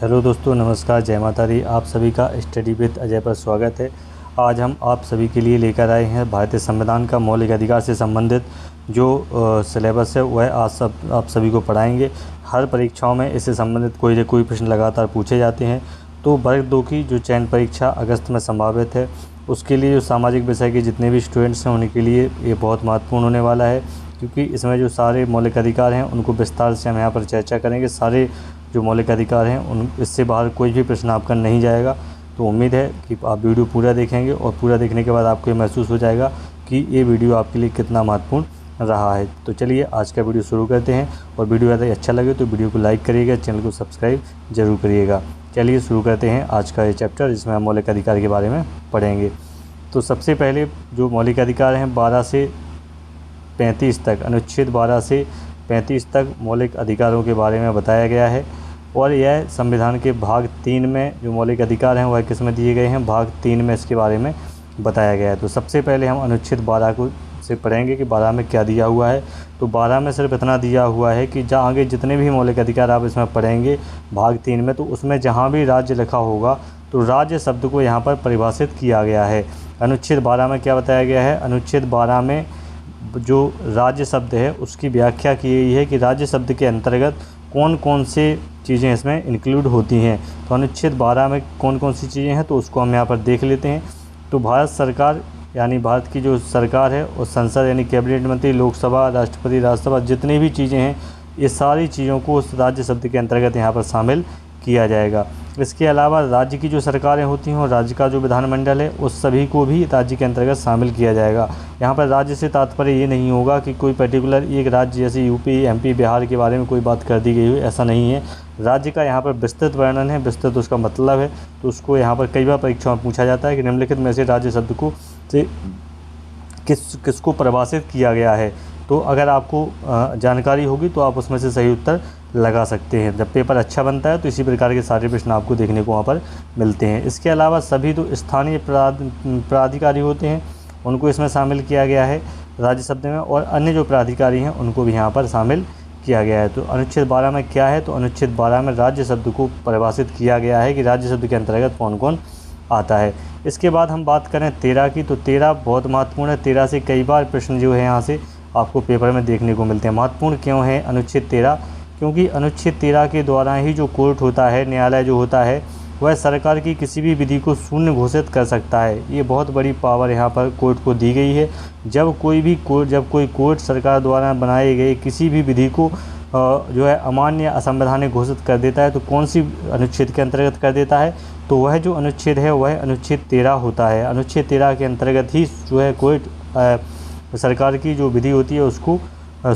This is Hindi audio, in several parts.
हेलो दोस्तों, नमस्कार, जय माता दी। आप सभी का स्टडी विद अजय पर स्वागत है। आज हम आप सभी के लिए लेकर आए हैं भारतीय संविधान का मौलिक अधिकार से संबंधित जो सिलेबस है वह आज आप सभी को पढ़ाएंगे। हर परीक्षाओं में इससे संबंधित कोई न कोई प्रश्न लगातार पूछे जाते हैं। तो वर्ग 2 की जो चयन परीक्षा अगस्त में संभावित है, उसके लिए जो सामाजिक विषय के जितने भी स्टूडेंट्स हैं उनके लिए ये बहुत महत्वपूर्ण होने वाला है, क्योंकि इसमें जो सारे मौलिक अधिकार हैं उनको विस्तार से हम यहाँ पर चर्चा करेंगे। सारे जो मौलिक अधिकार हैं उन इससे बाहर कोई भी प्रश्न आपका नहीं जाएगा। तो उम्मीद है कि आप वीडियो पूरा देखेंगे और पूरा देखने के बाद आपको ये महसूस हो जाएगा कि ये वीडियो आपके लिए कितना महत्वपूर्ण रहा है। तो चलिए आज का वीडियो शुरू करते हैं, और वीडियो अगर अच्छा लगे तो वीडियो को लाइक करिएगा, चैनल को सब्सक्राइब जरूर करिएगा। चलिए शुरू करते हैं आज का ये चैप्टर, जिसमें हम मौलिक अधिकार के बारे में पढ़ेंगे। तो सबसे पहले जो मौलिक अधिकार हैं 12 से 35 तक, अनुच्छेद 12 से 35 तक मौलिक अधिकारों के बारे में बताया गया है। और यह संविधान के भाग 3 में जो मौलिक अधिकार हैं वह किस में दिए गए हैं, भाग 3 में इसके बारे में बताया गया है। तो सबसे पहले हम अनुच्छेद 12 को से पढ़ेंगे कि 12 में क्या दिया हुआ है। तो 12 में सिर्फ इतना दिया हुआ है कि जहाँ आगे जितने भी मौलिक अधिकार आप इसमें पढ़ेंगे भाग 3 में, तो उसमें जहाँ भी राज्य लिखा होगा तो राज्य शब्द को यहाँ पर परिभाषित किया गया है। अनुच्छेद 12 में क्या बताया गया है, अनुच्छेद 12 में जो राज्य शब्द है उसकी व्याख्या की गई है कि राज्य शब्द के अंतर्गत कौन कौन से चीज़ें इसमें इंक्लूड होती हैं। तो अनुच्छेद 12 में कौन कौन सी चीज़ें हैं तो उसको हम यहाँ पर देख लेते हैं। तो भारत सरकार यानी भारत की जो सरकार है और संसद यानी कैबिनेट मंत्री, लोकसभा, राष्ट्रपति, राज्यसभा, जितनी भी चीज़ें हैं ये सारी चीज़ों को उस राज्य शब्द के अंतर्गत यहाँ पर शामिल किया जाएगा। इसके अलावा राज्य की जो सरकारें होती हैं और राज्य का जो विधानमंडल है उस सभी को भी राज्य के अंतर्गत शामिल किया जाएगा। यहाँ पर राज्य से तात्पर्य ये नहीं होगा कि कोई पर्टिकुलर एक राज्य जैसे यूपी, एमपी, बिहार के बारे में कोई बात कर दी गई हो, ऐसा नहीं है। राज्य का यहाँ पर विस्तृत वर्णन है, विस्तृत उसका मतलब है। तो उसको यहाँ पर कई बार परीक्षा में पूछा जाता है कि निम्नलिखित में से राज्य शब्द को से किसको परिभाषित किया गया है। तो अगर आपको जानकारी होगी तो आप उसमें से सही उत्तर लगा सकते हैं। जब पेपर अच्छा बनता है तो इसी प्रकार के सारे प्रश्न आपको देखने को वहाँ पर मिलते हैं। इसके अलावा सभी तो स्थानीय प्राधिकारी होते हैं उनको इसमें शामिल किया गया है राज्य शब्द में, और अन्य जो प्राधिकारी हैं उनको भी यहाँ पर शामिल किया गया है। तो अनुच्छेद 12 में क्या है, तो अनुच्छेद 12 में राज्य शब्द को परिभाषित किया गया है कि राज्य शब्द के अंतर्गत कौन कौन आता है। इसके बाद हम बात करें 13 की, तो 13 बहुत महत्वपूर्ण है। 13 से कई बार प्रश्न जो है यहाँ से आपको पेपर में देखने को मिलते हैं। महत्वपूर्ण क्यों है अनुच्छेद 13, क्योंकि अनुच्छेद 13 के द्वारा ही जो कोर्ट होता है, न्यायालय जो होता है, वह सरकार की किसी भी विधि को शून्य घोषित कर सकता है। ये बहुत बड़ी पावर यहाँ पर कोर्ट को दी गई है। जब कोई कोर्ट सरकार द्वारा बनाए गए किसी भी विधि को जो है अमान्य या असंवैधानिक घोषित कर देता है, तो कौन सी अनुच्छेद के अंतर्गत कर देता है, तो वह जो अनुच्छेद है वह अनुच्छेद 13 होता है। अनुच्छेद 13 के अंतर्गत ही जो है कोर्ट सरकार की जो विधि होती है उसको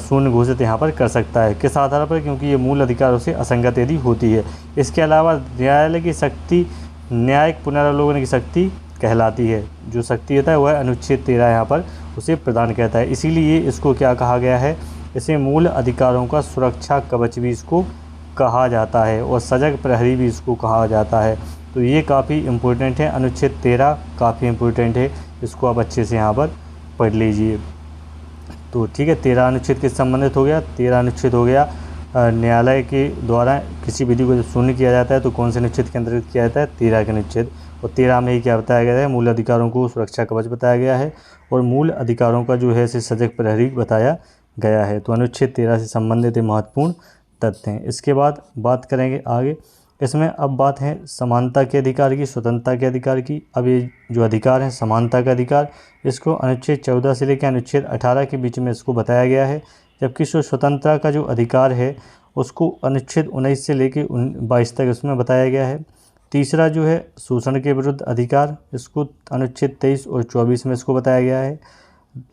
शून्य घोषित यहाँ पर कर सकता है। किस आधार पर, क्योंकि ये मूल अधिकारों से असंगत यदि होती है। इसके अलावा न्यायालय की शक्ति न्यायिक पुनरावलोकन की शक्ति कहलाती है। जो शक्ति होता है वह अनुच्छेद 13 यहाँ पर उसे प्रदान करता है। इसीलिए इसको क्या कहा गया है, इसे मूल अधिकारों का सुरक्षा कवच भी इसको कहा जाता है, और सजग प्रहरी भी इसको कहा जाता है। तो ये काफ़ी इम्पोर्टेंट है, अनुच्छेद 13 काफ़ी इम्पोर्टेंट है, इसको आप अच्छे से यहाँ पर पढ़ लीजिए। तो ठीक है, 13 अनुच्छेद किस संबंधित हो गया, 13 अनुच्छेद हो गया न्यायालय के द्वारा किसी विधि को जब शून्य किया जाता है तो कौन से अनुच्छेद के अंतर्गत किया जाता है, 13 के अनुच्छेद। और 13 में ही क्या बताया गया है, मूल अधिकारों को सुरक्षा कवच बताया गया है, और मूल अधिकारों का जो है इसे सजग प्रहरी बताया गया है। तो अनुच्छेद 13 से संबंधित महत्वपूर्ण तथ्य हैं। इसके बाद बात करेंगे आगे। इसमें अब बात है समानता के अधिकार की, स्वतंत्रता के अधिकार की। अब ये जो अधिकार है समानता का अधिकार, इसको अनुच्छेद 14 से लेकर अनुच्छेद 18 के बीच में इसको बताया गया है। जबकि स्वतंत्रता का जो अधिकार है उसको अनुच्छेद 19 से लेकर 22 तक इसमें बताया गया है। तीसरा जो है शोषण के विरुद्ध अधिकार, इसको अनुच्छेद 23 और 24 में इसको बताया गया है।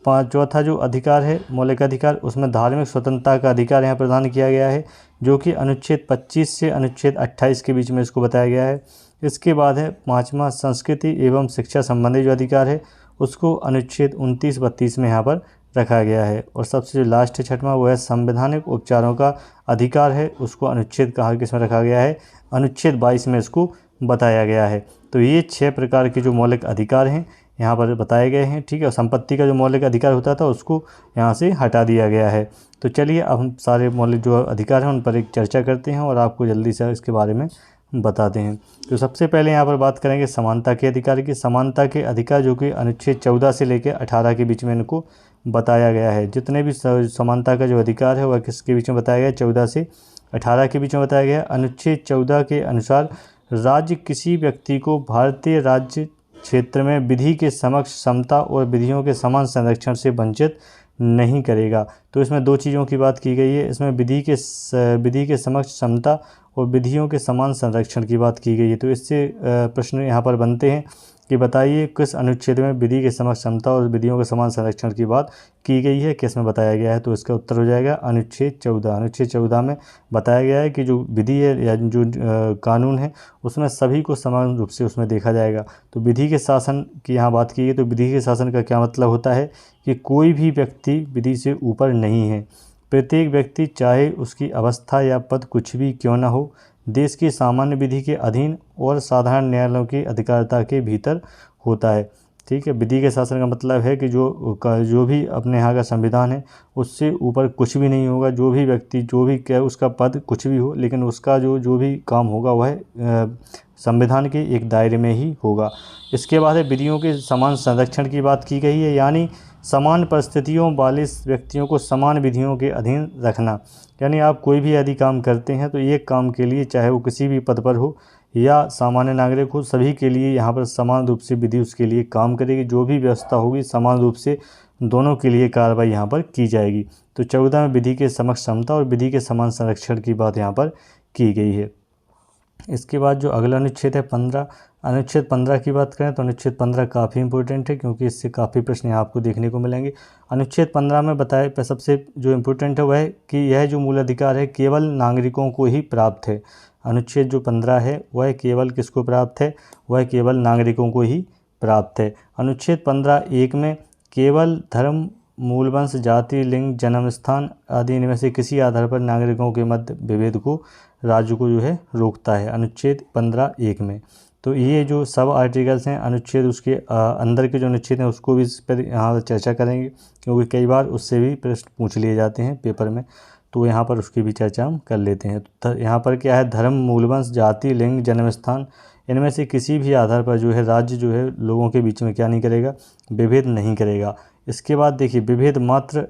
चौथा जो अधिकार है मौलिक अधिकार, उसमें धार्मिक स्वतंत्रता का अधिकार यहाँ प्रदान किया गया है, जो कि अनुच्छेद 25 से अनुच्छेद 28 के बीच में इसको बताया गया है। इसके बाद है 5वां संस्कृति एवं शिक्षा संबंधी जो अधिकार है उसको अनुच्छेद 29-32 में यहाँ पर रखा गया है। और सबसे जो लास्ट है 6वां, वो है संवैधानिक उपचारों का अधिकार है, उसको अनुच्छेद कहाँ किस में रखा गया है, अनुच्छेद 22 में इसको बताया गया है। तो ये 6 प्रकार के जो मौलिक अधिकार हैं यहाँ पर बताए गए हैं। ठीक है, और संपत्ति का जो मौलिक अधिकार होता था उसको यहाँ से हटा दिया गया है। तो चलिए अब हम सारे मौलिक जो अधिकार हैं उन पर एक चर्चा करते हैं और आपको जल्दी से इसके बारे में बताते हैं। तो सबसे पहले यहाँ पर बात करेंगे समानता के अधिकार की। समानता के अधिकार जो कि अनुच्छेद 14 से लेकर 18 के बीच में इनको बताया गया है। जितने भी समानता का जो अधिकार है वह किसके बीच में बताया गया है, 14 से 18 के बीच में बताया गया है। अनुच्छेद 14 के अनुसार राज्य किसी व्यक्ति को भारतीय राज्य क्षेत्र में विधि के समक्ष समता और विधियों के समान संरक्षण से वंचित नहीं करेगा। तो इसमें दो चीज़ों की बात की गई है। इसमें विधि के समक्ष समता और विधियों के समान संरक्षण की बात की गई है। तो इससे प्रश्न यहाँ पर बनते हैं कि बताइए किस अनुच्छेद में विधि के समक्ष समता और विधियों के समान संरक्षण की बात की गई है, किस में बताया गया है। तो इसका उत्तर हो जाएगा अनुच्छेद 14। अनुच्छेद 14 में बताया गया है कि जो विधि है या जो कानून है उसमें सभी को समान रूप से उसमें देखा जाएगा। तो विधि के शासन की यहाँ बात की गई। तो विधि के शासन का क्या मतलब होता है कि कोई भी व्यक्ति विधि से ऊपर नहीं है। प्रत्येक व्यक्ति चाहे उसकी अवस्था या पद कुछ भी क्यों न हो, देश की सामान्य विधि के अधीन और साधारण न्यायालयों की अधिकारिता के भीतर होता है। ठीक है, विधि के शासन का मतलब है कि जो भी अपने यहाँ का संविधान है उससे ऊपर कुछ भी नहीं होगा। जो भी व्यक्ति जो भी क्या उसका पद कुछ भी हो, लेकिन उसका जो भी काम होगा वह संविधान के एक दायरे में ही होगा। इसके बाद है विधियों के समान संरक्षण की बात की गई है, यानी समान परिस्थितियों वाले व्यक्तियों को समान विधियों के अधीन रखना। यानी आप कोई भी यदि काम करते हैं तो एक काम के लिए चाहे वो किसी भी पद पर हो या सामान्य नागरिक हो, सभी के लिए यहाँ पर समान रूप से विधि उसके लिए काम करेगी। जो भी व्यवस्था होगी समान रूप से दोनों के लिए कार्रवाई यहाँ पर की जाएगी। तो 14 में विधि के समक्ष समता और विधि के समान संरक्षण की बात यहाँ पर की गई है। इसके बाद जो अगला अनुच्छेद है 15, अनुच्छेद 15 की बात करें तो अनुच्छेद 15 काफ़ी इंपॉर्टेंट है क्योंकि इससे काफ़ी प्रश्न यहाँ आपको देखने को मिलेंगे। अनुच्छेद 15 में बताया सबसे जो इम्पोर्टेंट है वह है कि यह जो मूल अधिकार है केवल नागरिकों को ही प्राप्त है। अनुच्छेद जो 15 है वह केवल किसको प्राप्त है, वह केवल नागरिकों को ही प्राप्त है। अनुच्छेद 15(1) में केवल धर्म, मूलवंश, जाति, लिंग, जन्म स्थान आदि इनमें से किसी आधार पर नागरिकों के मध्य विभेद को राज्य को जो है रोकता है अनुच्छेद 15(1) में। तो ये जो सब आर्टिकल्स हैं अनुच्छेद उसके अंदर के जो अनुच्छेद हैं उसको भी इस पर यहाँ चर्चा करेंगे क्योंकि कई बार उससे भी प्रश्न पूछ लिए जाते हैं पेपर में। तो यहाँ पर उसकी भी चर्चा हम कर लेते हैं। तो यहाँ पर क्या है, धर्म, मूलवंश, जाति, लिंग, जन्म स्थान इनमें से किसी भी आधार पर जो है राज्य जो है लोगों के बीच में क्या नहीं करेगा, विभेद नहीं करेगा। इसके बाद देखिए विभेद मात्र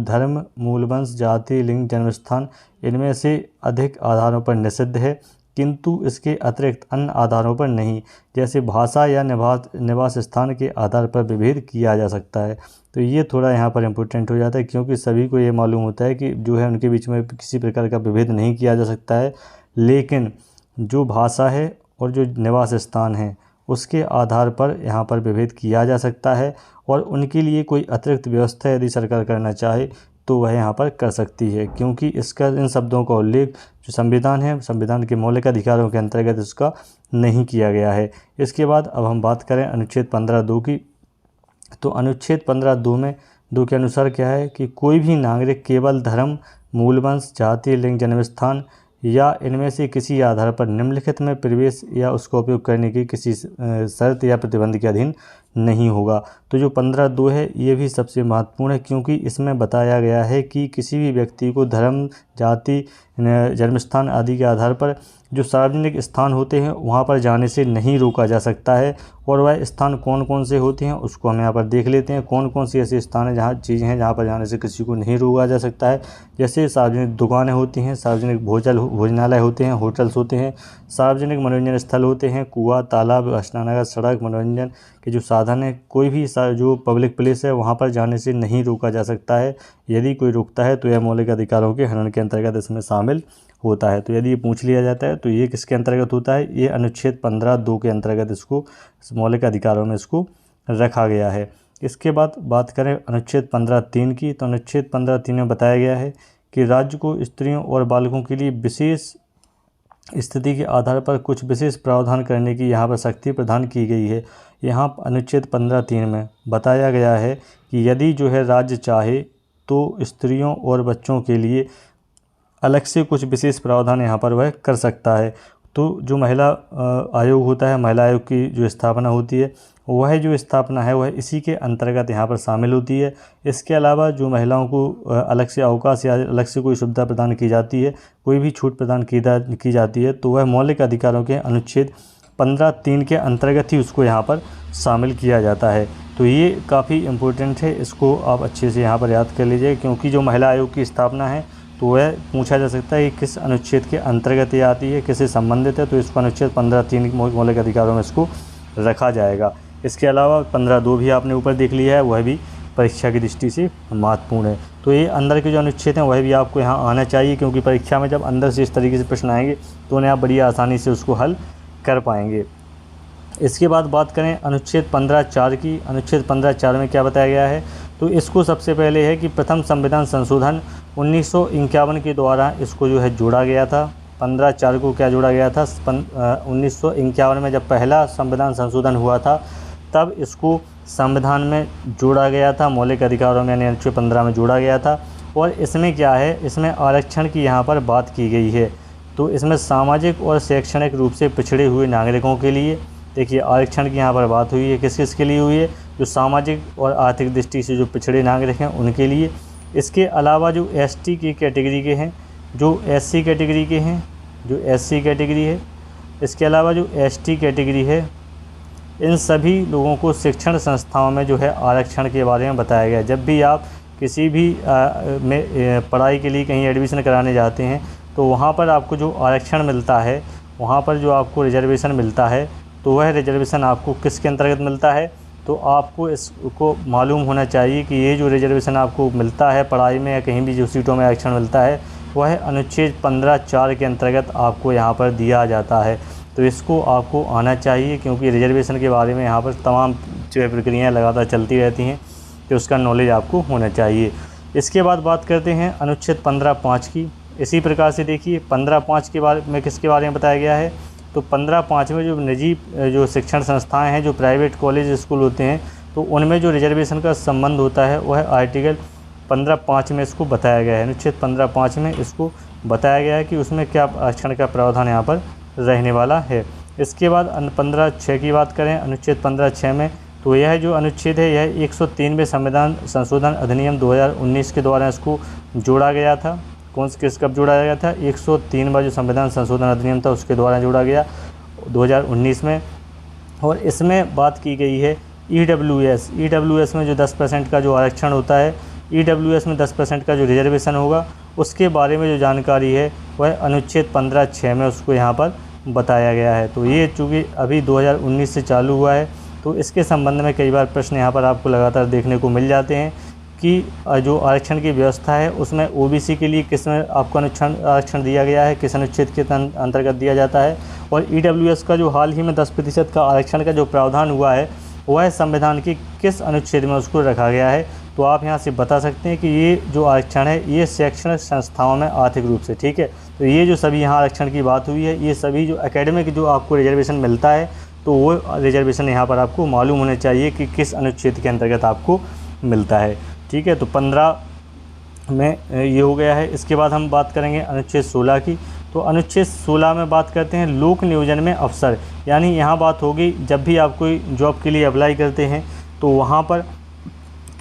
धर्म, मूलवंश, जाति, लिंग, जन्म स्थान इनमें से अधिक आधारों पर निषिद्ध है, किंतु इसके अतिरिक्त अन्य आधारों पर नहीं। जैसे भाषा या निवास स्थान के आधार पर विभेद किया जा सकता है। तो ये थोड़ा यहाँ पर इम्पोर्टेंट हो जाता है क्योंकि सभी को ये मालूम होता है कि जो है उनके बीच में किसी प्रकार का विभेद नहीं किया जा सकता है, लेकिन जो भाषा है और जो निवास स्थान है उसके आधार पर यहाँ पर विभेद किया जा सकता है और उनके लिए कोई अतिरिक्त व्यवस्था यदि सरकार करना चाहे तो वह यहाँ पर कर सकती है, क्योंकि इसका इन शब्दों का उल्लेख जो संविधान है, संविधान के मौलिक अधिकारों के अंतर्गत इसका नहीं किया गया है। इसके बाद अब हम बात करें अनुच्छेद 15(2) की। तो अनुच्छेद 15(2) में 2 के अनुसार क्या है कि कोई भी नागरिक केवल धर्म, मूलवंश, जाति, लिंग, जन्म स्थान या इनमें से किसी आधार पर निम्नलिखित में प्रवेश या उसका उपयोग करने की किसी शर्त या प्रतिबंध के अधीन नहीं होगा। तो जो 15(2) है ये भी सबसे महत्वपूर्ण है क्योंकि इसमें बताया गया है कि किसी भी व्यक्ति को धर्म, जाति, जन्म स्थान आदि के आधार पर जो सार्वजनिक स्थान होते हैं वहाँ पर जाने से नहीं रोका जा सकता है। और वह स्थान कौन कौन से होते हैं उसको हम यहाँ पर देख लेते हैं। कौन कौन सी ऐसे स्थान हैं जहाँ चीज़ें हैं जहाँ पर जाने से किसी को नहीं रोका जा सकता है। जैसे सार्वजनिक दुकानें होती हैं, सार्वजनिक भोजनालय होते हैं, होटल्स होते हैं, सार्वजनिक मनोरंजन स्थल होते हैं, कुआं, तालाब, स्नानागार, सड़क, मनोरंजन के जो साधन है, कोई भी जो पब्लिक प्लेस है वहाँ पर जाने से नहीं रोका जा सकता है। यदि कोई रोकता है तो यह मौलिक अधिकारों के हनन के अंतर्गत इसमें शामिल होता है। तो यदि ये पूछ लिया जाता है तो ये किसके अंतर्गत होता है, ये अनुच्छेद 15(2) के अंतर्गत इसको मौलिक अधिकारों में इसको रखा गया है। इसके बाद बात करें अनुच्छेद 15(3) की। तो अनुच्छेद 15(3) में बताया गया है कि राज्य को स्त्रियों और बालकों के लिए विशेष स्थिति के आधार पर कुछ विशेष प्रावधान करने की यहाँ पर शक्ति प्रदान की गई है। यहाँ अनुच्छेद 15(3) में बताया गया है कि यदि जो है राज्य चाहे तो स्त्रियों और बच्चों के लिए अलग से कुछ विशेष प्रावधान यहाँ पर वह कर सकता है। तो जो महिला आयोग होता है, महिला आयोग की जो स्थापना होती है, वह जो स्थापना है वह इसी के अंतर्गत यहाँ पर शामिल होती है। इसके अलावा जो महिलाओं को अलग से अवकाश या अलग से कोई सुविधा प्रदान की जाती है, कोई भी छूट प्रदान की जाती है, तो वह मौलिक अधिकारों के अनुच्छेद 15(3) के अंतर्गत ही उसको यहाँ पर शामिल किया जाता है। तो ये काफ़ी इम्पोर्टेंट है, इसको आप अच्छे से यहाँ पर याद कर लीजिए, क्योंकि जो महिला आयोग की स्थापना है तो वह पूछा जा सकता है कि किस अनुच्छेद के अंतर्गत ये आती है, किससे संबंधित है, तो इसको अनुच्छेद 15(3) मौलिक अधिकारों में इसको रखा जाएगा। इसके अलावा 15(2) भी आपने ऊपर देख लिया है, वह भी परीक्षा की दृष्टि से महत्वपूर्ण है। तो ये अंदर के जो अनुच्छेद हैं वह भी आपको यहाँ आना चाहिए, क्योंकि परीक्षा में जब अंदर से इस तरीके से प्रश्न आएंगे तो उन्हें आप बड़ी आसानी से उसको हल कर पाएंगे। इसके बाद बात करें अनुच्छेद 15(4) की। अनुच्छेद 15(4) में क्या बताया गया है, तो इसको सबसे पहले है कि प्रथम संविधान संशोधन 1951 के द्वारा इसको जो है जोड़ा गया था। 15(4) को क्या जोड़ा गया था, 1951 में जब पहला संविधान संशोधन हुआ था तब इसको संविधान में जोड़ा गया था, मौलिक अधिकारों में यानी अनुच्छेद 15 में जोड़ा गया था। और इसमें क्या है, इसमें आरक्षण की यहाँ पर बात की गई है। तो इसमें सामाजिक और शैक्षणिक रूप से पिछड़े हुए नागरिकों के लिए, देखिए आरक्षण की यहाँ पर बात हुई है, किस किस के लिए हुई है, जो सामाजिक और आर्थिक दृष्टि से जो पिछड़े नागरिक हैं उनके लिए। इसके अलावा जो एसटी की कैटेगरी के हैं, जो एससी कैटेगरी के हैं, जो एससी कैटेगरी है, इसके अलावा जो एसटी कैटेगरी है, इन सभी लोगों को शिक्षण संस्थाओं में जो है आरक्षण के बारे में बताया गया है। जब भी आप किसी भी पढ़ाई के लिए कहीं एडमिशन कराने जाते हैं तो वहाँ पर आपको जो आरक्षण मिलता है, वहाँ पर जो आपको रिजर्वेशन मिलता है, तो वह रिजर्वेशन आपको किसके अंतर्गत मिलता है, तो आपको इसको मालूम होना चाहिए कि ये जो रिजर्वेशन आपको मिलता है पढ़ाई में या कहीं भी जो सीटों में आरक्षण मिलता है वह अनुच्छेद 15(4) के अंतर्गत आपको यहाँ पर दिया जाता है। तो इसको आपको आना चाहिए, क्योंकि रिजर्वेशन के बारे में यहाँ पर तमाम जो प्रक्रियाएँ लगातार चलती रहती हैं, तो उसका नॉलेज आपको होना चाहिए। इसके बाद बात करते हैं अनुच्छेद 15(5) की। इसी प्रकार से देखिए 15(5) के बारे में किसके बारे में बताया गया है, तो 15(5) में जो निजी जो शिक्षण संस्थाएं हैं, जो प्राइवेट कॉलेज स्कूल होते हैं, तो उनमें जो रिजर्वेशन का संबंध होता है वह आर्टिकल 15(5) में इसको बताया गया है। अनुच्छेद 15(5) में इसको बताया गया है कि उसमें क्या आरक्षण का प्रावधान यहाँ पर रहने वाला है। इसके बाद 15(6) की बात करें, अनुच्छेद 15(6) में, तो यह जो अनुच्छेद है यह 103वें संविधान संशोधन अधिनियम 2019 के द्वारा इसको जोड़ा गया था। कब जोड़ा गया था, 103वां जो संविधान संशोधन अधिनियम था उसके द्वारा जोड़ा गया 2019 में। और इसमें बात की गई है ईडब्ल्यूएस में जो 10% का जो आरक्षण होता है, ईडब्ल्यूएस में 10% का जो रिजर्वेशन होगा, उसके बारे में जो जानकारी है वह अनुच्छेद 15(6) में उसको यहाँ पर बताया गया है। तो ये चूँकि अभी 2019 से चालू हुआ है, तो इसके संबंध में कई बार प्रश्न यहाँ पर आपको लगातार देखने को मिल जाते हैं कि जो आरक्षण की व्यवस्था है उसमें ओबीसी के लिए किस में आपको आरक्षण दिया गया है, किस अनुच्छेद के अंतर्गत दिया जाता है, और ईडब्ल्यूएस का जो हाल ही में 10% का आरक्षण का जो प्रावधान हुआ है वह संविधान के किस अनुच्छेद में उसको रखा गया है। तो आप यहाँ से बता सकते हैं कि ये जो आरक्षण है ये शैक्षणिक संस्थाओं में आर्थिक रूप से, ठीक है। तो ये जो सभी यहाँ आरक्षण की बात हुई है, ये सभी जो एकेडमिक जो आपको रिजर्वेशन मिलता है, तो वो रिजर्वेशन यहाँ पर आपको मालूम होने चाहिए कि किस अनुच्छेद के अंतर्गत आपको मिलता है, ठीक है। तो 15 में ये हो गया है। इसके बाद हम बात करेंगे अनुच्छेद 16 की। तो अनुच्छेद 16 में बात करते हैं लोक नियोजन में अवसर, यानी यहाँ बात होगी जब भी आप कोई जॉब के लिए अप्लाई करते हैं तो वहाँ पर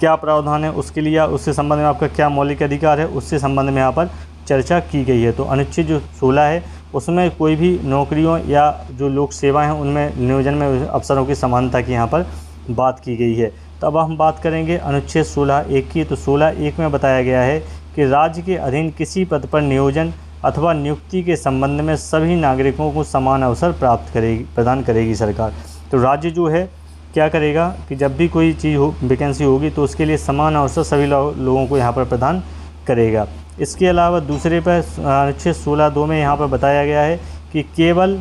क्या प्रावधान है उसके लिए, उससे संबंध में आपका क्या मौलिक अधिकार है, उससे संबंध में यहाँ पर चर्चा की गई है। तो अनुच्छेद जो 16 है उसमें कोई भी नौकरियों या जो लोक सेवा हैं उनमें नियोजन में अवसरों की समानता की यहाँ पर बात की गई है। तब हम बात करेंगे अनुच्छेद 16(1) की। तो 16(1) में बताया गया है कि राज्य के अधीन किसी पद पर नियोजन अथवा नियुक्ति के संबंध में सभी नागरिकों को समान अवसर प्रदान करेगी सरकार। तो राज्य जो है क्या करेगा कि जब भी कोई चीज़ वैकेंसी होगी तो उसके लिए समान अवसर सभी लोगों को यहाँ पर प्रदान करेगा। इसके अलावा दूसरे पर अनुच्छेद 16(2) में यहाँ पर बताया गया है कि केवल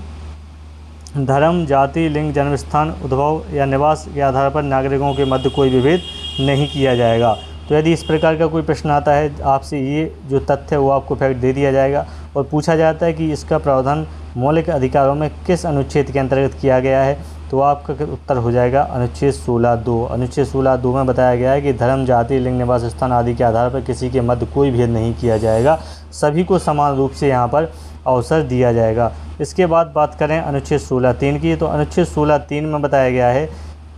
धर्म, जाति, लिंग, जन्मस्थान, उद्भव या निवास के आधार पर नागरिकों के मध्य कोई विभेद नहीं किया जाएगा। तो यदि इस प्रकार का कोई प्रश्न आता है आपसे, ये जो तथ्य है वो आपको फैक्ट दे दिया जाएगा और पूछा जाता है कि इसका प्रावधान मौलिक अधिकारों में किस अनुच्छेद के अंतर्गत किया गया है, तो आपका उत्तर हो जाएगा अनुच्छेद 16(2). अनुच्छेद 16(2) में बताया गया है कि धर्म, जाति, लिंग, निवास स्थान आदि के आधार पर किसी के मध्य कोई भेद नहीं किया जाएगा, सभी को समान रूप से यहाँ पर अवसर दिया जाएगा। इसके बाद बात करें अनुच्छेद 16(3) की, तो अनुच्छेद 16(3) में बताया गया है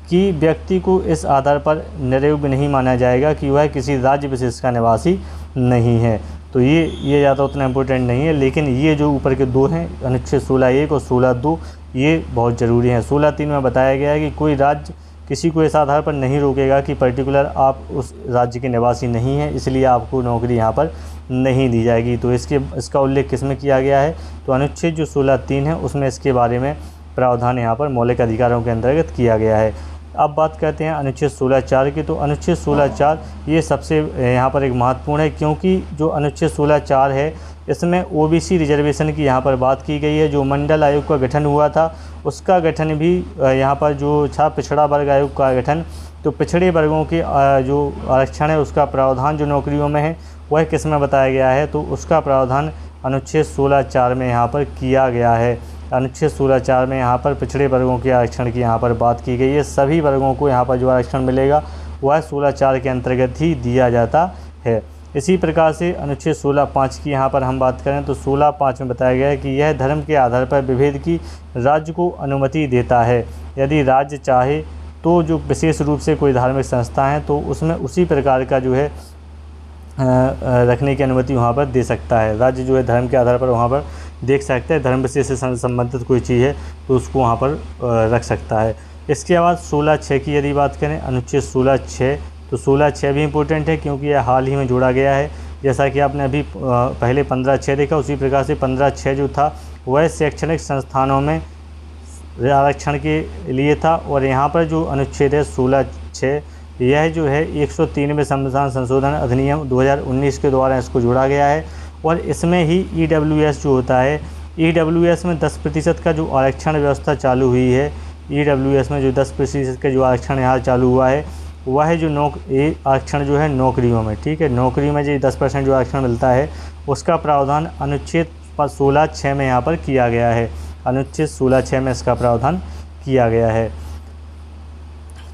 कि व्यक्ति को इस आधार पर निरयोग्य नहीं माना जाएगा कि वह किसी राज्य विशेष का निवासी नहीं है। तो ये ज़्यादा उतना इम्पोर्टेंट नहीं है, लेकिन ये जो ऊपर के दो हैं अनुच्छेद 16(1) और 16(2) ये बहुत ज़रूरी हैं। 16(3) में बताया गया है कि कोई राज्य किसी को इस आधार पर नहीं रोकेगा कि पर्टिकुलर आप उस राज्य के निवासी नहीं हैं, इसलिए आपको नौकरी यहाँ पर नहीं दी जाएगी। तो इसका उल्लेख किस में किया गया है, तो अनुच्छेद जो 16(3) है उसमें इसके बारे में प्रावधान यहाँ पर मौलिक अधिकारों के अंतर्गत किया गया है। अब बात करते हैं अनुच्छेद 16(4) की, तो अनुच्छेद 16(4) ये सबसे यहाँ पर एक महत्वपूर्ण है, क्योंकि जो अनुच्छेद 16(4) है इसमें ओबीसी रिजर्वेशन की यहाँ पर बात की गई है। जो मंडल आयोग का गठन हुआ था उसका गठन भी यहाँ पर जो पिछड़ा वर्ग आयोग का गठन, तो पिछड़े वर्गों के जो आरक्षण है उसका प्रावधान जो नौकरियों में है वह किस में बताया गया है, तो उसका प्रावधान अनुच्छेद 16(4) में यहाँ पर किया गया है। अनुच्छेद 16(4) में यहाँ पर पिछड़े वर्गों के आरक्षण की यहाँ पर बात की गई है। सभी वर्गों को यहाँ पर जो आरक्षण मिलेगा वह 16(4) के अंतर्गत ही दिया जाता है। इसी प्रकार से अनुच्छेद 16(5) की यहाँ पर हम बात करें तो 16(5) में बताया गया है कि यह धर्म के आधार पर विभेद की राज्य को अनुमति देता है। यदि राज्य चाहे तो जो विशेष रूप से कोई धार्मिक संस्था है तो उसमें उसी प्रकार का जो है रखने की अनुमति वहाँ पर दे सकता है। राज्य जो है धर्म के आधार पर वहाँ पर देख सकता है, धर्म विशेष से संबंधित कोई चीज़ है तो उसको वहाँ पर रख सकता है। इसके बाद 16(6) की यदि बात करें, अनुच्छेद 16(6), तो 16(6) भी इम्पोर्टेंट है क्योंकि यह हाल ही में जोड़ा गया है। जैसा कि आपने अभी पहले 15(6) देखा, उसी प्रकार से 15(6) जो था वह शैक्षणिक संस्थानों में आरक्षण के लिए था। और यहाँ पर जो अनुच्छेद है 16(6) यह जो है 103वें संविधान संशोधन अधिनियम 2019 के द्वारा इसको जोड़ा गया है। और इसमें ही EWS जो होता है, EWS में 10% का जो आरक्षण व्यवस्था चालू हुई है, EWS में जो 10% का जो आरक्षण यहाँ चालू हुआ है वह जो आरक्षण जो है नौकरियों में, ठीक है, नौकरी में जो 10% जो आरक्षण मिलता है उसका प्रावधान अनुच्छेद 16(6) में यहाँ पर किया गया है। अनुच्छेद 16(6) में इसका प्रावधान किया गया है।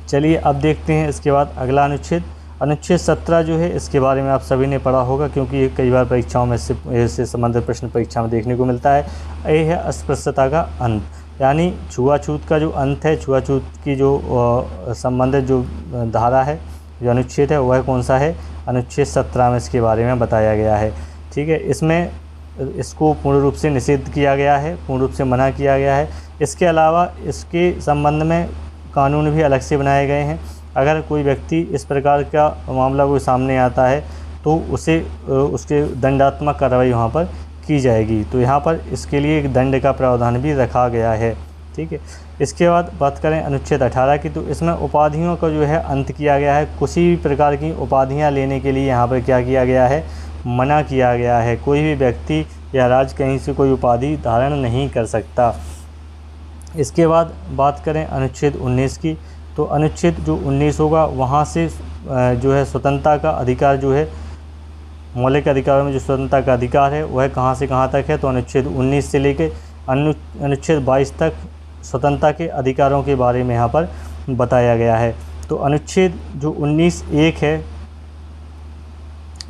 चलिए अब देखते हैं इसके बाद अगला अनुच्छेद 17 जो है, इसके बारे में आप सभी ने पढ़ा होगा क्योंकि ये कई बार परीक्षाओं में इससे संबंधित प्रश्न परीक्षा में देखने को मिलता है। ये है अस्पृश्यता का अंत, यानी छुआछूत का जो अंत है, छुआछूत की जो संबंधित जो धारा है, जो अनुच्छेद है वह कौन सा है, अनुच्छेद 17 में इसके बारे में बताया गया है। ठीक है, इसमें इसको पूर्ण रूप से निषिद्ध किया गया है, पूर्ण रूप से मना किया गया है। इसके अलावा इसके संबंध में कानून भी अलग से बनाए गए हैं। अगर कोई व्यक्ति इस प्रकार का मामला कोई सामने आता है तो उसके दंडात्मक कार्रवाई वहाँ पर की जाएगी। तो यहाँ पर इसके लिए एक दंड का प्रावधान भी रखा गया है। ठीक है, इसके बाद बात करें अनुच्छेद 18 की, तो इसमें उपाधियों का जो है अंत किया गया है। किसी भी प्रकार की उपाधियाँ लेने के लिए यहाँ पर क्या किया गया है, मना किया गया है। कोई भी व्यक्ति या राज्य कहीं से कोई उपाधि धारण नहीं कर सकता। इसके बाद बात करें अनुच्छेद 19 की, तो अनुच्छेद जो 19 होगा वहाँ से जो है स्वतंत्रता का अधिकार जो है, मौलिक अधिकारों में जो स्वतंत्रता का अधिकार है वह कहाँ से कहाँ तक है, तो अनुच्छेद 19 से लेकर अनुच्छेद 22 तक स्वतंत्रता के अधिकारों के बारे में यहाँ पर बताया गया है। तो अनुच्छेद जो 19(1) है,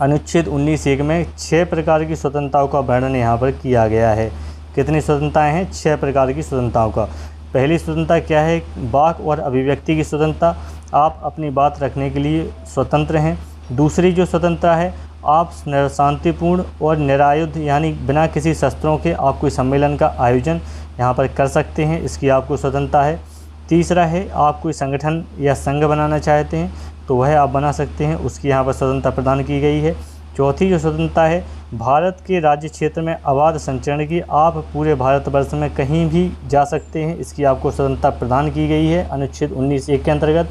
अनुच्छेद 19(1) में 6 प्रकार की स्वतंत्रताओं का वर्णन यहाँ पर किया गया है। कितनी स्वतंत्रताएं हैं, 6 प्रकार की स्वतंत्रताओं का। पहली स्वतंत्रता क्या है, वाक और अभिव्यक्ति की स्वतंत्रता, आप अपनी बात रखने के लिए स्वतंत्र हैं। दूसरी जो स्वतंत्रता है, आप शांतिपूर्ण और निरायुध यानी बिना किसी शस्त्रों के आप कोई सम्मेलन का आयोजन यहाँ पर कर सकते हैं, इसकी आपको स्वतंत्रता है। तीसरा है, आप कोई संगठन या संघ बनाना चाहते हैं तो वह आप बना सकते हैं, उसकी यहाँ पर स्वतंत्रता प्रदान की गई है। चौथी जो स्वतंत्रता है, भारत के राज्य क्षेत्र में अबाध संचरण की, आप पूरे भारतवर्ष में कहीं भी जा सकते हैं, इसकी आपको स्वतंत्रता प्रदान की गई है अनुच्छेद 19(1) के अंतर्गत।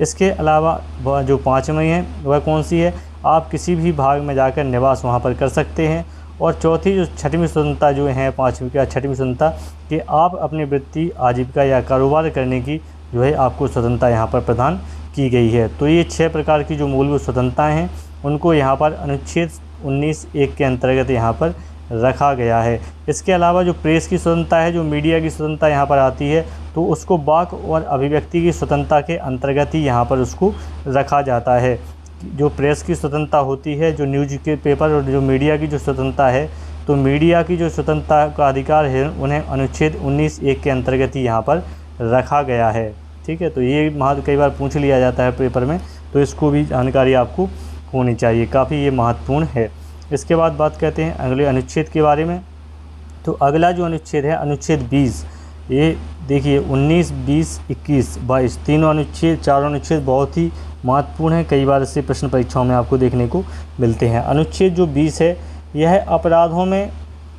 इसके अलावा जो 5वीं है वह कौन सी है, आप किसी भी भाग में जाकर निवास वहाँ पर कर सकते हैं। और चौथी जो 6वीं स्वतंत्रता जो है, 5वीं या 6वीं स्वतंत्रता कि आप अपनी वृत्ति आजीविका या कारोबार करने की जो है आपको स्वतंत्रता यहाँ पर प्रदान की गई है। तो ये 6 प्रकार की जो मूलभूत स्वतंत्रताएँ हैं उनको यहाँ पर अनुच्छेद 19(1) के अंतर्गत यहाँ पर रखा गया है। इसके अलावा जो प्रेस की स्वतंत्रता है, जो मीडिया की स्वतंत्रता यहाँ पर आती है, तो उसको वाक और अभिव्यक्ति की स्वतंत्रता के अंतर्गत ही यहाँ पर उसको रखा जाता है। जो प्रेस की स्वतंत्रता होती है, जो न्यूज़ के पेपर और जो मीडिया की जो स्वतंत्रता है, तो मीडिया की जो स्वतंत्रता का अधिकार है उन्हें अनुच्छेद 19(1) के अंतर्गत ही यहाँ पर रखा गया है। ठीक है, तो ये कई बार पूछ लिया जाता है पेपर में, तो इसको भी जानकारी आपको होनी चाहिए, काफ़ी ये महत्वपूर्ण है। इसके बाद बात करते हैं अगले अनुच्छेद के बारे में। तो अगला जो अनुच्छेद है अनुच्छेद 20, ये देखिए 19, 20, 21, 22 तीनों अनुच्छेद, चारों अनुच्छेद बहुत ही महत्वपूर्ण है। कई बार इससे प्रश्न परीक्षाओं में आपको देखने को मिलते हैं। अनुच्छेद जो 20 है यह अपराधों में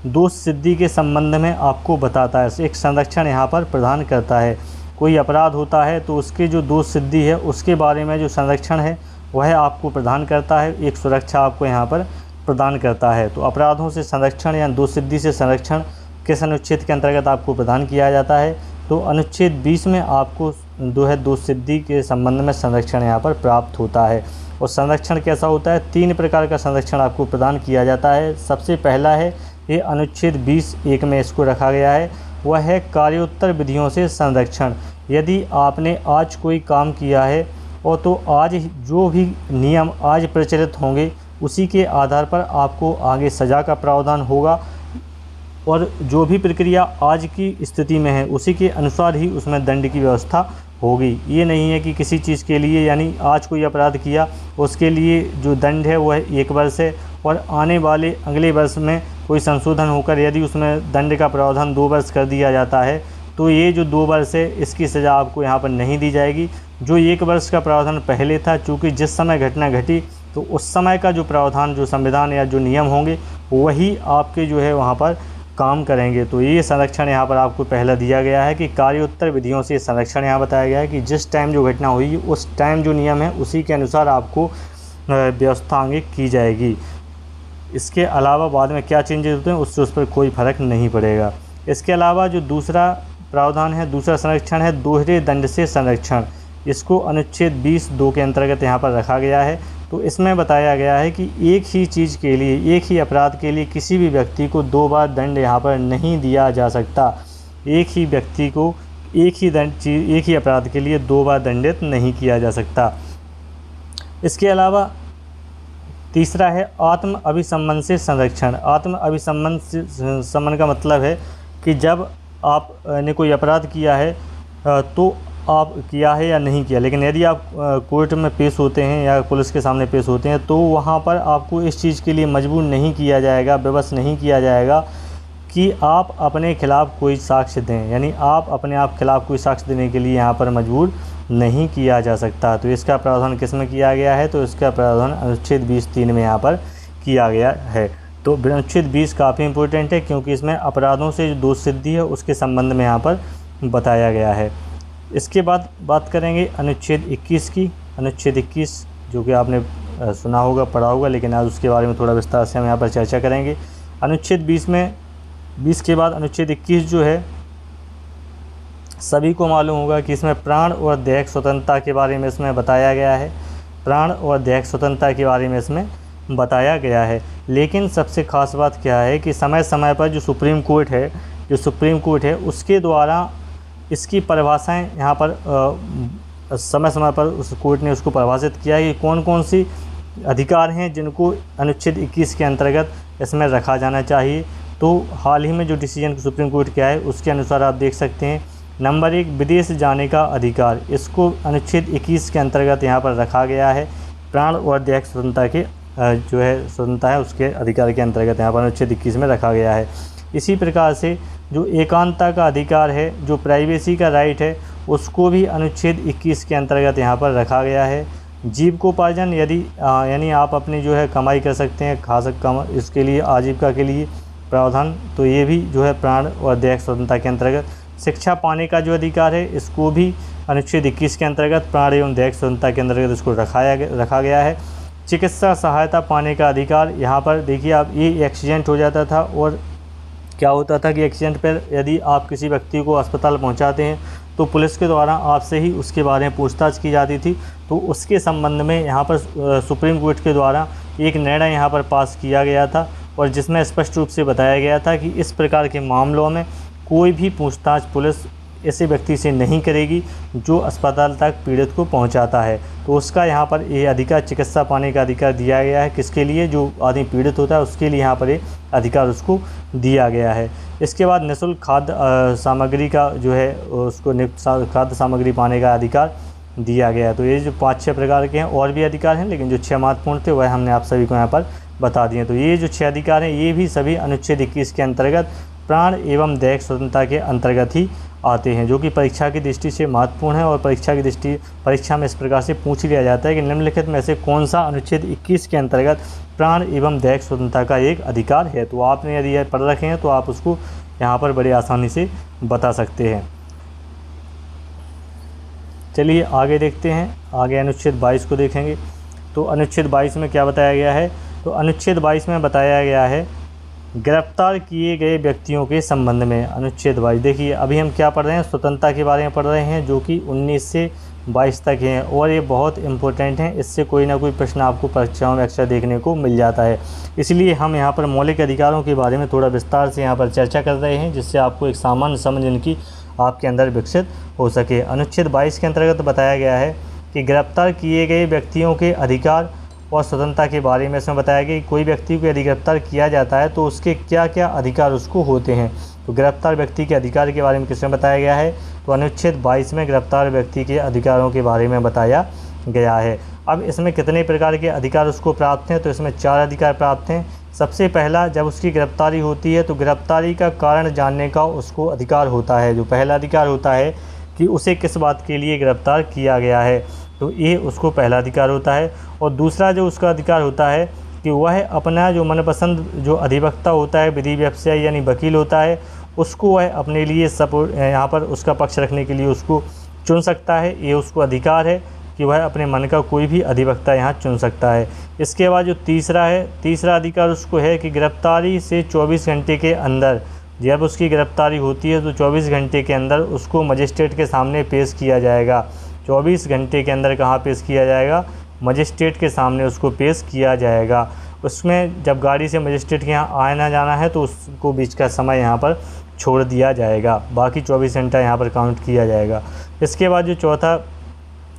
दोष सिद्धि के संबंध में आपको बताता है, एक संरक्षण यहाँ पर प्रदान करता है। कोई अपराध होता है तो उसके जो दोष सिद्धि है उसके बारे में जो संरक्षण है वह आपको प्रदान करता है, एक सुरक्षा आपको यहाँ पर प्रदान करता है। तो अपराधों से संरक्षण या दोष सिद्धि से संरक्षण किस अनुच्छेद के अंतर्गत आपको प्रदान किया जाता है? तो अनुच्छेद 20 में आपको दोष सिद्धि के संबंध में संरक्षण यहाँ पर प्राप्त होता है। और संरक्षण कैसा होता है? 3 प्रकार का संरक्षण आपको प्रदान किया जाता है। सबसे पहला है, ये अनुच्छेद 20(1) में इसको रखा गया है, वह है कार्योत्तर विधियों से संरक्षण। यदि आपने आज कोई काम किया है और तो आज जो भी नियम आज प्रचलित होंगे उसी के आधार पर आपको आगे सज़ा का प्रावधान होगा, और जो भी प्रक्रिया आज की स्थिति में है उसी के अनुसार ही उसमें दंड की व्यवस्था होगी। ये नहीं है कि किसी चीज़ के लिए, यानी आज कोई अपराध किया उसके लिए जो दंड है वह 1 वर्ष है, और आने वाले अगले वर्ष में कोई संशोधन होकर यदि उसमें दंड का प्रावधान 2 वर्ष कर दिया जाता है तो ये जो 2 वर्ष है इसकी सज़ा आपको यहाँ पर नहीं दी जाएगी। जो 1 वर्ष का प्रावधान पहले था, चूँकि जिस समय घटना घटी तो उस समय का जो प्रावधान, जो संविधान या जो नियम होंगे वही आपके जो है वहाँ पर काम करेंगे। तो ये संरक्षण यहाँ पर आपको पहला दिया गया है कि कार्योत्तर विधियों से संरक्षण यहाँ बताया गया है कि जिस टाइम जो घटना हुई उस टाइम जो नियम है उसी के अनुसार आपको व्यवस्था आगे की जाएगी। इसके अलावा बाद में क्या चेंजेस होते हैं उससे उस पर कोई फ़र्क नहीं पड़ेगा। इसके अलावा जो दूसरा प्रावधान है, दूसरा संरक्षण है दोहरे दंड से संरक्षण। इसको अनुच्छेद 20(2) के अंतर्गत यहाँ पर रखा गया है। तो इसमें बताया गया है कि एक ही चीज़ के लिए, एक ही अपराध के लिए किसी भी व्यक्ति को 2 बार दंड यहाँ पर नहीं दिया जा सकता। एक ही व्यक्ति को एक ही अपराध के लिए 2 बार दंडित नहीं किया जा सकता। इसके अलावा तीसरा है आत्म अभिसंबंध से संरक्षण। आत्म अभिसंबंध से संबंध का मतलब है कि जब आपने कोई अपराध किया है तो आप किया है या नहीं किया, लेकिन यदि आप कोर्ट में पेश होते हैं या पुलिस के सामने पेश होते हैं तो वहाँ पर आपको इस चीज़ के लिए मजबूर नहीं किया जाएगा, विवश नहीं किया जाएगा कि आप अपने खिलाफ़ कोई साक्ष्य दें, यानी आप अपने आप खिलाफ़ कोई साक्ष्य देने के लिए यहाँ पर मजबूर नहीं किया जा सकता। तो इसका प्रावधान किस में किया गया है? तो इसका प्रावधान अनुच्छेद 20(3) में यहाँ पर किया गया है। तो अनुच्छेद 20 काफ़ी इंपॉर्टेंट है क्योंकि इसमें अपराधों से जो दोष सिद्धि है उसके संबंध में यहाँ पर बताया गया है। इसके बाद बात करेंगे अनुच्छेद 21 की। अनुच्छेद 21 जो कि आपने सुना होगा, पढ़ा होगा, लेकिन आज उसके बारे में थोड़ा विस्तार से हम यहाँ पर चर्चा करेंगे। अनुच्छेद 20 के बाद अनुच्छेद 21 जो है सभी को मालूम होगा कि इसमें प्राण और दैहिक स्वतंत्रता के बारे में इसमें बताया गया है। प्राण और दैहिक स्वतंत्रता के बारे में इसमें बताया गया है। लेकिन सबसे ख़ास बात क्या है कि समय समय पर जो सुप्रीम कोर्ट है उसके द्वारा इसकी परिभाषाएं यहाँ पर समय समय पर उस कोर्ट ने उसको परिभाषित किया है कि कौन कौन सी अधिकार हैं जिनको अनुच्छेद 21 के अंतर्गत इसमें रखा जाना चाहिए। तो हाल ही में जो डिसीजन सुप्रीम कोर्ट किया है उसके अनुसार आप देख सकते हैं, नंबर 1 विदेश जाने का अधिकार, इसको अनुच्छेद 21 के अंतर्गत यहाँ पर रखा गया है। प्राण और दैहिक स्वतंत्रता के जो है स्वतंत्रता है उसके अधिकार के अंतर्गत यहाँ पर अनुच्छेद 21 में रखा गया है। इसी प्रकार से जो एकांतता का अधिकार है, जो प्राइवेसी का राइट है, उसको भी अनुच्छेद 21 के अंतर्गत यहाँ पर रखा गया है। जीविकोपार्जन, यानी आप अपनी जो है कमाई कर सकते हैं, इसके लिए आजीविका के लिए प्रावधान, तो ये भी जो है प्राण और दैहिक स्वतंत्रता के अंतर्गत। शिक्षा पाने का जो अधिकार है इसको भी अनुच्छेद 21 के अंतर्गत प्राण एवं दैहिक स्वतंत्रता के अंतर्गत इसको रखा गया है। चिकित्सा सहायता पाने का अधिकार, यहाँ पर देखिए आप, ये एक्सीडेंट हो जाता था और क्या होता था कि एक्सीडेंट पर यदि आप किसी व्यक्ति को अस्पताल पहुंचाते हैं तो पुलिस के द्वारा आपसे ही उसके बारे में पूछताछ की जाती थी। तो उसके संबंध में यहाँ पर सुप्रीम कोर्ट के द्वारा एक निर्णय यहाँ पर पास किया गया था और जिसमें स्पष्ट रूप से बताया गया था कि इस प्रकार के मामलों में कोई भी पूछताछ पुलिस ऐसे व्यक्ति से नहीं करेगी जो अस्पताल तक पीड़ित को पहुंचाता है। तो उसका यहाँ पर ये अधिकार, चिकित्सा पाने का अधिकार दिया गया है। किसके लिए? जो आदमी पीड़ित होता है उसके लिए यहाँ पर ये अधिकार उसको दिया गया है। इसके बाद निःशुल्क खाद्य सामग्री का जो है उसको खाद्य सामग्री पाने का अधिकार दिया गया है। तो ये जो 5-6 प्रकार के हैं, और भी अधिकार हैं, लेकिन जो 6 महत्वपूर्ण थे वह हमने आप सभी को यहाँ पर बता दिए। तो ये जो 6 अधिकार हैं ये भी सभी अनुच्छेद 21 के अंतर्गत प्राण एवं दैहिक स्वतंत्रता के अंतर्गत ही आते हैं, जो कि परीक्षा की दृष्टि से महत्वपूर्ण है। और परीक्षा में इस प्रकार से पूछ लिया जाता है कि निम्नलिखित में से कौन सा अनुच्छेद 21 के अंतर्गत प्राण एवं दैहिक स्वतंत्रता का एक अधिकार है। तो आपने यदि यह पढ़ रखे हैं तो आप उसको यहाँ पर बड़ी आसानी से बता सकते हैं। चलिए आगे देखते हैं, आगे अनुच्छेद 22 को देखेंगे। तो अनुच्छेद 22 में क्या बताया गया है? तो अनुच्छेद 22 में बताया गया है गिरफ्तार किए गए व्यक्तियों के संबंध में। अनुच्छेद 22 देखिए, अभी हम क्या पढ़ रहे हैं? स्वतंत्रता के बारे में पढ़ रहे हैं, जो कि 19 से 22 तक हैं, और ये बहुत इंपॉर्टेंट हैं। इससे कोई ना कोई प्रश्न आपको परीक्षाओं में अक्सर देखने को मिल जाता है। इसलिए हम यहाँ पर मौलिक अधिकारों के बारे में थोड़ा विस्तार से यहाँ पर चर्चा कर रहे हैं, जिससे आपको एक सामान्य समझ इनकी आपके अंदर विकसित हो सके। अनुच्छेद 22 के अंतर्गत बताया गया है कि गिरफ्तार किए गए व्यक्तियों के अधिकार और स्वतंत्रता के बारे में इसमें बताया गया कि कोई व्यक्ति को यदि गिरफ्तार किया जाता है तो उसके क्या क्या अधिकार उसको होते हैं। तो गिरफ्तार व्यक्ति के अधिकार के बारे में किसमें बताया गया है? तो अनुच्छेद 22 में गिरफ्तार व्यक्ति के अधिकारों के बारे में बताया गया है। अब इसमें कितने प्रकार के अधिकार उसको प्राप्त हैं? तो इसमें 4 अधिकार प्राप्त हैं। सबसे पहला, जब उसकी गिरफ्तारी होती है तो गिरफ्तारी का कारण जानने का उसको अधिकार होता है। जो पहला अधिकार होता है कि उसे किस बात के लिए गिरफ्तार किया गया है, तो ये उसको पहला अधिकार होता है। और दूसरा जो उसका अधिकार होता है कि वह अपना जो मनपसंद जो अधिवक्ता होता है, विधि व्यवसायी यानी वकील होता है, उसको वह अपने लिए यहाँ पर उसका पक्ष रखने के लिए उसको चुन सकता है। ये उसको अधिकार है कि वह अपने मन का कोई भी अधिवक्ता यहाँ चुन सकता है। इसके बाद जो तीसरा अधिकार उसको है कि गिरफ्तारी से 24 घंटे के अंदर, जब उसकी गिरफ्तारी होती है तो 24 घंटे के अंदर उसको मजिस्ट्रेट के सामने पेश किया जाएगा। 24 घंटे के अंदर कहाँ पेश किया जाएगा? मजिस्ट्रेट के सामने उसको पेश किया जाएगा। उसमें जब गाड़ी से मजिस्ट्रेट के यहाँ आना जाना है तो उसको बीच का समय यहाँ पर छोड़ दिया जाएगा, बाकी 24 घंटा यहाँ पर काउंट किया जाएगा। इसके बाद जो चौथा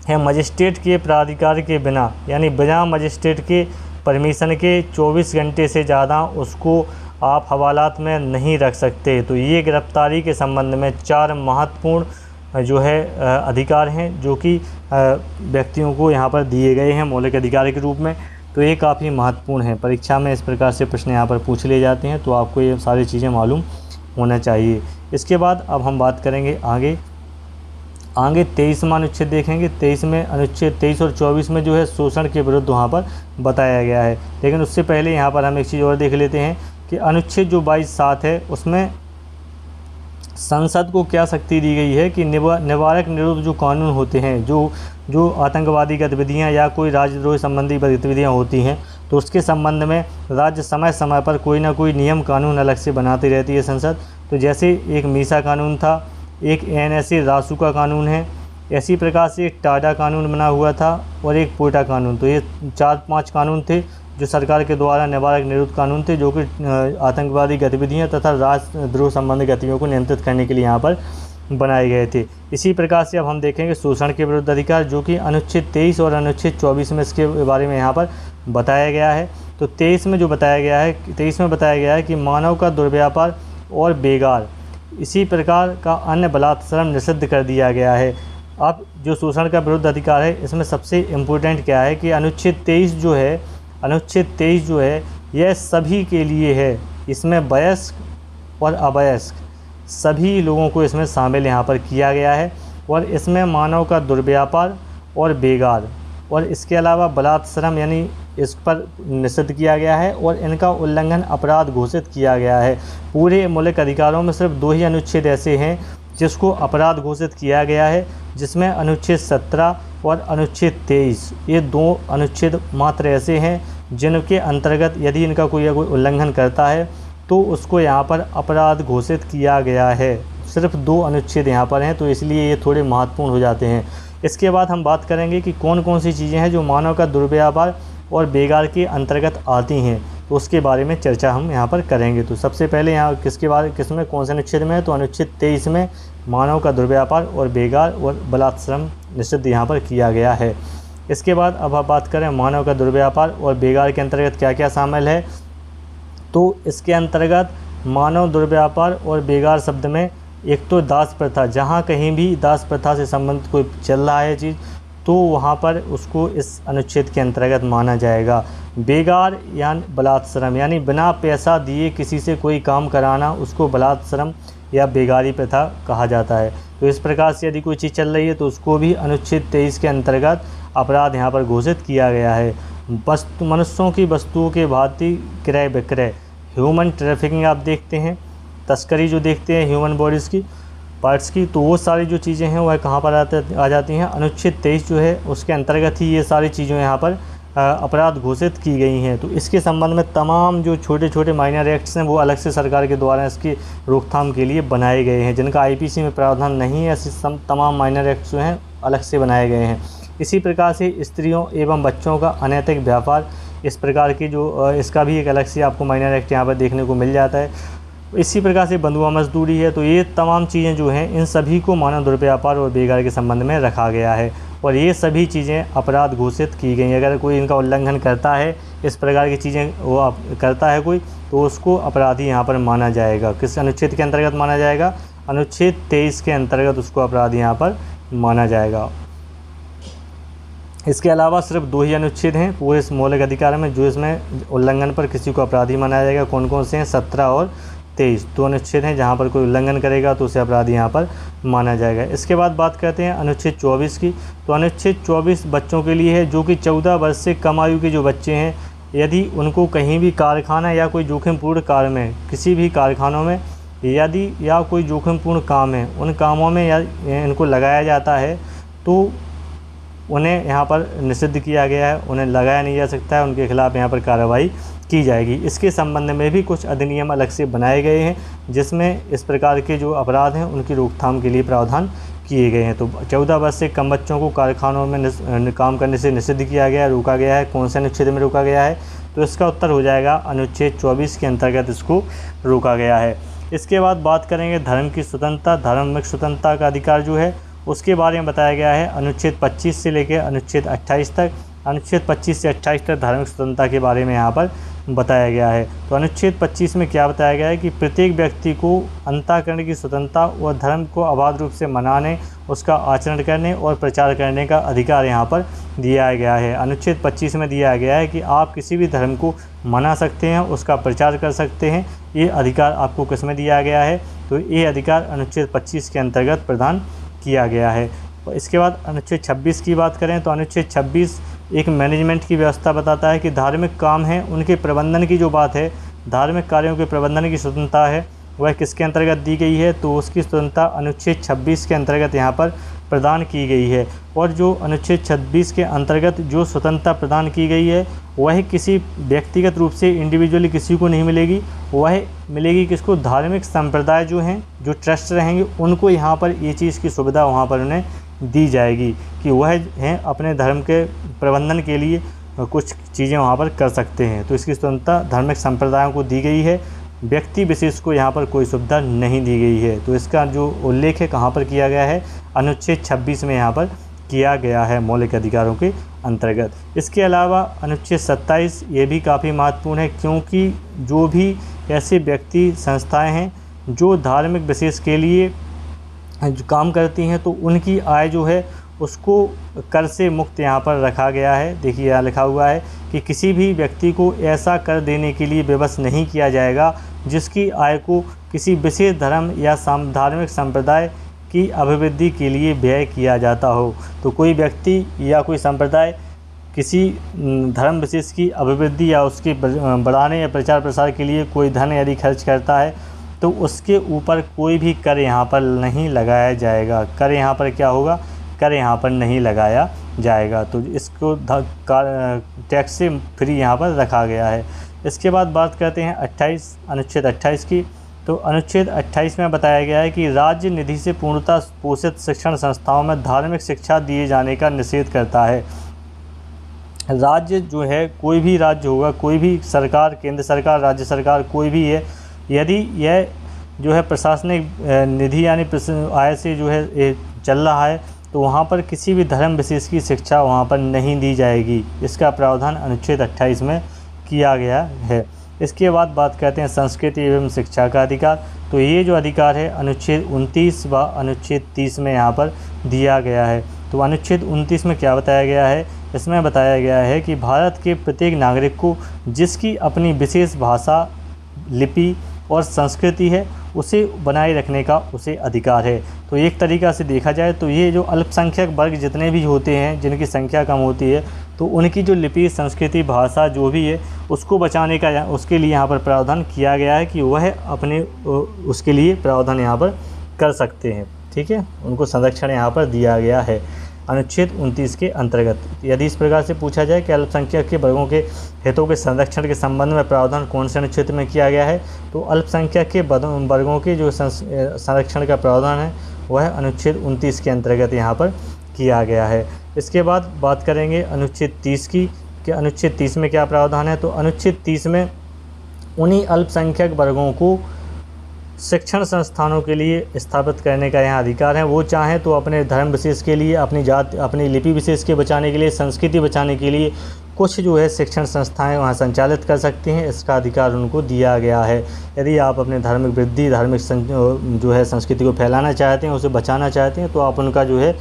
है, मजिस्ट्रेट के प्राधिकार के बिना यानी बिना मजिस्ट्रेट के परमिशन के 24 घंटे से ज़्यादा उसको आप हवालात में नहीं रख सकते। तो ये गिरफ्तारी के संबंध में 4 महत्वपूर्ण जो है अधिकार हैं, जो कि व्यक्तियों को यहाँ पर दिए गए हैं मौलिक अधिकार के रूप में। तो ये काफ़ी महत्वपूर्ण है। परीक्षा में इस प्रकार से प्रश्न यहाँ पर पूछ लिए जाते हैं, तो आपको ये सारी चीज़ें मालूम होना चाहिए। इसके बाद अब हम बात करेंगे आगे 23वां अनुच्छेद देखेंगे। 23 में अनुच्छेद 23 और 24 में जो है शोषण के विरुद्ध वहाँ पर बताया गया है। लेकिन उससे पहले यहाँ पर हम एक चीज़ और देख लेते हैं कि अनुच्छेद जो 22(7) है उसमें संसद को क्या शक्ति दी गई है कि निवारक निरोध जो कानून होते हैं, जो आतंकवादी गतिविधियां या कोई राजद्रोह संबंधी गतिविधियां होती हैं, तो उसके संबंध में राज्य समय समय पर कोई ना कोई नियम कानून अलग से बनाती रहती है संसद। तो जैसे एक मीसा कानून था, एक NSA रासुका कानून है, इसी प्रकार से एक टाडा कानून बना हुआ था और एक पोटा कानून। तो ये 4-5 कानून थे जो सरकार के द्वारा निवारक निरोध कानून थे, जो कि आतंकवादी गतिविधियां तथा राजद्रोह संबंधी गतिविधियों को नियंत्रित करने के लिए यहाँ पर बनाए गए थे। इसी प्रकार से अब हम देखेंगे शोषण के विरुद्ध अधिकार, जो कि अनुच्छेद 23 और अनुच्छेद 24 में इसके बारे में यहाँ पर बताया गया है। तो 23 में बताया गया है कि मानव का दुर्व्यापार और बेगार, इसी प्रकार का अन्य बलात्कार निषिद्ध कर दिया गया है। अब जो शोषण का विरुद्ध अधिकार है, इसमें सबसे इम्पोर्टेंट क्या है कि अनुच्छेद 23 जो है यह सभी के लिए है। इसमें वयस्क और अवयस्क सभी लोगों को इसमें शामिल यहाँ पर किया गया है। और इसमें मानव का दुर्व्यापार और बेगार और इसके अलावा बलात्कार यानी इस पर निषिद्ध किया गया है और इनका उल्लंघन अपराध घोषित किया गया है। पूरे मौलिक अधिकारों में सिर्फ 2 ही अनुच्छेद ऐसे हैं जिसको अपराध घोषित किया गया है, जिसमें अनुच्छेद 17 और अनुच्छेद 23, ये 2 अनुच्छेद मात्र ऐसे हैं जिनके अंतर्गत यदि इनका कोई उल्लंघन करता है तो उसको यहाँ पर अपराध घोषित किया गया है। सिर्फ 2 अनुच्छेद यहाँ पर हैं, तो इसलिए ये थोड़े महत्वपूर्ण हो जाते हैं। इसके बाद हम बात करेंगे कि कौन कौन सी चीज़ें हैं जो मानव का दुर्व्यापार और बेगार के अंतर्गत आती हैं, तो उसके बारे में चर्चा हम यहाँ पर करेंगे। तो सबसे पहले यहाँ किसमें कौन से अनुच्छेद में है? तो अनुच्छेद 23 में मानव का दुर्व्यापार और बेगार और बलात्कार निषिद्ध यहाँ पर किया गया है। इसके बाद अब आप बात करें मानव का दुर्व्यापार और बेगार के अंतर्गत क्या क्या शामिल है। तो इसके अंतर्गत मानव दुर्व्यापार और बेगार शब्द में एक तो दास प्रथा, जहाँ कहीं भी दास प्रथा से संबंधित कोई चल रहा है चीज़, तो वहाँ पर उसको इस अनुच्छेद के अंतर्गत माना जाएगा। बेगार यानी बलात्श्रम, यानी बिना पैसा दिए किसी से कोई काम कराना, उसको बलात्श्रम या बेगारी प्रथा कहा जाता है। तो इस प्रकार से यदि कोई चीज़ चल रही है तो उसको भी अनुच्छेद 23 के अंतर्गत अपराध यहाँ पर घोषित किया गया है। मनुष्यों की वस्तुओं के भांति क्रय विक्रय, ह्यूमन ट्रैफिकिंग आप देखते हैं, तस्करी जो देखते हैं ह्यूमन बॉडीज़ की, पार्ट्स की, तो वो सारी जो चीज़ें हैं वह कहाँ पर आ जाती हैं, अनुच्छेद 23 जो है उसके अंतर्गत ही ये सारी चीज़ें यहाँ पर अपराध घोषित की गई हैं। तो इसके संबंध में तमाम जो छोटे छोटे माइनर एक्ट्स हैं वो अलग से सरकार के द्वारा इसकी रोकथाम के लिए बनाए गए हैं। जिनका आईपीसी में प्रावधान नहीं है, ऐसे तमाम माइनर एक्ट्स जो हैं अलग से बनाए गए हैं। इसी प्रकार से स्त्रियों एवं बच्चों का अनैतिक व्यापार, इस प्रकार की जो इसका भी एक अलग से आपको माइनर एक्ट यहाँ पर देखने को मिल जाता है। इसी प्रकार से बंधुआ मजदूरी है। तो ये तमाम चीज़ें जो हैं इन सभी को मानव दुर्व्यापार और बेगार के संबंध में रखा गया है और ये सभी चीज़ें अपराध घोषित की गई। अगर कोई इनका उल्लंघन करता है, इस प्रकार की चीज़ें वो करता है कोई, तो उसको अपराधी यहाँ पर माना जाएगा। किस अनुच्छेद के अंतर्गत माना जाएगा? अनुच्छेद 23 के अंतर्गत उसको अपराधी यहाँ पर माना जाएगा। इसके अलावा सिर्फ 2 ही अनुच्छेद हैं पूरे इस मौलिक अधिकार में जो इसमें उल्लंघन पर किसी को अपराधी माना जाएगा। कौन कौन से हैं? 17 और 23 2 अनुच्छेद हैं जहाँ पर कोई उल्लंघन करेगा तो उसे अपराधी यहाँ पर माना जाएगा। इसके बाद बात करते हैं अनुच्छेद 24 की। तो अनुच्छेद 24 बच्चों के लिए है जो कि 14 वर्ष से कम आयु के जो बच्चे हैं, यदि उनको कहीं भी कारखाना या कोई जोखिमपूर्ण कार्य में, किसी भी कारखानों में यदि या कोई जोखिमपूर्ण काम है, उन कामों में या इनको लगाया जाता है तो उन्हें यहाँ पर निषिद्ध किया गया है, उन्हें लगाया नहीं जा सकता है, उनके खिलाफ़ यहाँ पर कार्रवाई की जाएगी। इसके संबंध में भी कुछ अधिनियम अलग से बनाए गए हैं जिसमें इस प्रकार के जो अपराध हैं उनकी रोकथाम के लिए प्रावधान किए गए हैं। तो 14 वर्ष से कम बच्चों को कारखानों में काम करने से निषिद्ध किया गया है, रोका गया है। कौन से अनुच्छेद में रोका गया है? तो इसका उत्तर हो जाएगा अनुच्छेद 24 के अंतर्गत इसको रोका गया है। इसके बाद बात करेंगे धर्म की स्वतंत्रता, धार्मिक स्वतंत्रता का अधिकार जो है उसके बारे में बताया गया है अनुच्छेद 25 से लेकर अनुच्छेद 28 तक। अनुच्छेद 25 से 28 तक धार्मिक स्वतंत्रता के बारे में यहाँ पर बताया गया है। तो अनुच्छेद 25 में क्या बताया गया है कि प्रत्येक व्यक्ति को अंतःकरण की स्वतंत्रता और धर्म को अबाध रूप से मनाने, उसका आचरण करने और प्रचार करने का अधिकार यहाँ पर दिया गया है। अनुच्छेद 25 में दिया गया है कि आप किसी भी धर्म को मना सकते हैं, उसका प्रचार कर सकते हैं। ये अधिकार आपको किस में दिया गया है? तो ये अधिकार अनुच्छेद 25 के अंतर्गत प्रदान किया गया है। और इसके बाद अनुच्छेद 26 की बात करें तो अनुच्छेद 26 एक मैनेजमेंट की व्यवस्था बताता है कि धार्मिक काम है उनके प्रबंधन की जो बात है, धार्मिक कार्यों के प्रबंधन की स्वतंत्रता है वह किसके अंतर्गत दी गई है? तो उसकी स्वतंत्रता अनुच्छेद 26 के अंतर्गत यहाँ पर प्रदान की गई है। और जो अनुच्छेद 26 के अंतर्गत जो स्वतंत्रता प्रदान की गई है वह किसी व्यक्तिगत रूप से इंडिविजुअली किसी को नहीं मिलेगी, वह मिलेगी किसको? धार्मिक संप्रदाय जो हैं, जो ट्रस्ट रहेंगे उनको यहाँ पर ये चीज़ की सुविधा वहाँ पर उन्हें दी जाएगी कि वह हैं अपने धर्म के प्रबंधन के लिए कुछ चीज़ें वहाँ पर कर सकते हैं। तो इसकी स्वतंत्रता धार्मिक संप्रदायों को दी गई है, व्यक्ति विशेष को यहाँ पर कोई सुविधा नहीं दी गई है। तो इसका जो उल्लेख है कहाँ पर किया गया है? अनुच्छेद 26 में यहाँ पर किया गया है मौलिक अधिकारों के अंतर्गत। इसके अलावा अनुच्छेद 27 ये भी काफ़ी महत्वपूर्ण है क्योंकि जो भी ऐसे व्यक्ति संस्थाएं हैं जो धार्मिक विशेष के लिए जो काम करती हैं तो उनकी आय जो है उसको कर से मुक्त यहाँ पर रखा गया है। देखिए यहाँ लिखा हुआ है कि किसी भी व्यक्ति को ऐसा कर देने के लिए विवश नहीं किया जाएगा जिसकी आय को किसी विशेष धर्म या धार्मिक संप्रदाय की अभिवृद्धि के लिए व्यय किया जाता हो। तो कोई व्यक्ति या कोई संप्रदाय किसी धर्म विशेष की अभिवृद्धि या उसके बढ़ाने या प्रचार प्रसार के लिए कोई धन यदि खर्च करता है तो उसके ऊपर कोई भी कर यहाँ पर नहीं लगाया जाएगा। कर यहाँ पर क्या होगा? कर यहाँ पर नहीं लगाया जाएगा। तो इसको टैक्स से फ्री यहाँ पर रखा गया है। इसके बाद बात करते हैं अनुच्छेद 28 की। तो अनुच्छेद 28 में बताया गया है कि राज्य निधि से पूर्णतः पोषित शिक्षण संस्थाओं में धार्मिक शिक्षा दिए जाने का निषेध करता है। राज्य जो है, कोई भी राज्य होगा, कोई भी सरकार, केंद्र सरकार, राज्य सरकार, कोई भी है, यदि यह जो है प्रशासनिक निधि यानी आय से जो है चल रहा है तो वहाँ पर किसी भी धर्म विशेष की शिक्षा वहाँ पर नहीं दी जाएगी। इसका प्रावधान अनुच्छेद 28 में किया गया है। इसके बाद बात करते हैं संस्कृति एवं शिक्षा का अधिकार। तो ये जो अधिकार है अनुच्छेद 29 व अनुच्छेद 30 में यहाँ पर दिया गया है। तो अनुच्छेद 29 में क्या बताया गया है, इसमें बताया गया है कि भारत के प्रत्येक नागरिक को जिसकी अपनी विशेष भाषा, लिपि और संस्कृति है उसे बनाए रखने का उसे अधिकार है। तो एक तरीक़ा से देखा जाए तो ये जो अल्पसंख्यक वर्ग जितने भी होते हैं जिनकी संख्या कम होती है, तो उनकी जो लिपि, संस्कृति, भाषा जो भी है उसको बचाने का उसके लिए यहाँ पर प्रावधान किया गया है कि वह अपने उसके लिए प्रावधान यहाँ पर कर सकते हैं। ठीक है, उनको संरक्षण यहाँ पर दिया गया है अनुच्छेद 29 के अंतर्गत। यदि इस प्रकार से पूछा जाए कि अल्पसंख्यक के वर्गों के हितों के संरक्षण के संबंध में प्रावधान कौन से अनुच्छेद में किया गया है, तो अल्पसंख्यक के वर्गों के जो संरक्षण का प्रावधान है वह अनुच्छेद 29 के अंतर्गत यहाँ पर किया गया है। इसके बाद बात करेंगे अनुच्छेद 30 की कि अनुच्छेद 30 में क्या प्रावधान है। तो अनुच्छेद 30 में उन्हीं अल्पसंख्यक वर्गों को शिक्षण संस्थानों के लिए स्थापित करने का यहाँ अधिकार है। वो चाहें तो अपने धर्म विशेष के लिए, अपनी जात, अपनी लिपि विशेष के बचाने के लिए, संस्कृति बचाने के लिए कुछ जो है शिक्षण संस्थाएं वहाँ संचालित कर सकती हैं। इसका अधिकार उनको दिया गया है। यदि आप अपने धार्मिक वृद्धि, धार्मिक जो है संस्कृति को फैलाना चाहते हैं, उसे बचाना चाहते हैं, तो आप उनका जो है